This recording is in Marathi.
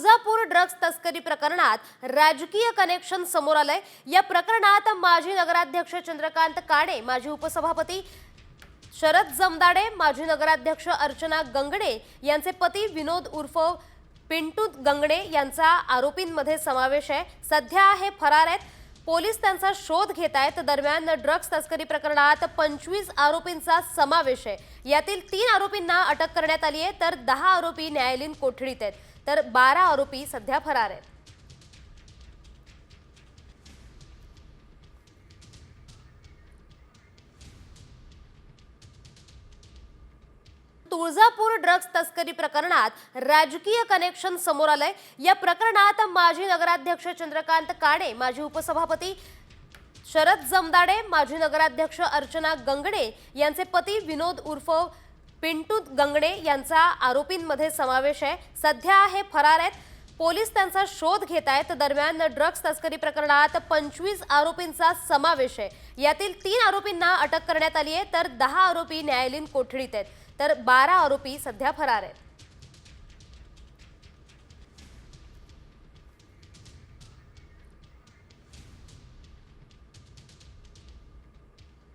तुळजापूर ड्रग्ज तस्करी प्रकरणात राजकीय कनेक्शन समोर आलंय। या प्रकरणात माजी नगराध्यक्ष चंद्रकांत काणे, माजी उपसभापती शरद जमदाडे, माजी नगराध्यक्ष अर्चना गंगणे यांचे पती विनोद उर्फ पिंटू गंगणे यांचा आरोपींमध्ये समावेश आहे। सध्या हे फरार आहेत। पोलीस त्यांचा शोध घेत आहेत। दरम्यान ड्रग्ज तस्करी प्रकरणात 25 आरोपींचा समावेश आहे। यातील 3 आरोपींना अटक करण्यात आली आहे, तर 10 आरोपी न्यायालयीन कोठडीत आहेत, तर 12 आरोपी सध्या फरार आहेत। तुळजापूर ड्रग्ज तस्करी प्रकरणात राजकीय कनेक्शन समोर आलंय। या प्रकरणात माजी नगराध्यक्ष चंद्रकांत काणे, माजी उपसभापती शरद जमदाडे, माजी नगराध्यक्ष अर्चना गंगणे यांचे पती विनोद उर्फ पिंटू गंगणे यांचा आरोपींमध्ये समावेश आहे। सध्या हे फरार आहेत। पोलीस त्यांचा शोध घेत आहेत। दरम्यान ड्रग्ज तस्करी प्रकरणात 25 आरोपींचा समावेश आहे। यातील 3 आरोपींना अटक करण्यात आली आहे, तर 10 आरोपी न्यायालयीन कोठडीत आहेत, तर 12 आरोपी सध्या फरार आहेत।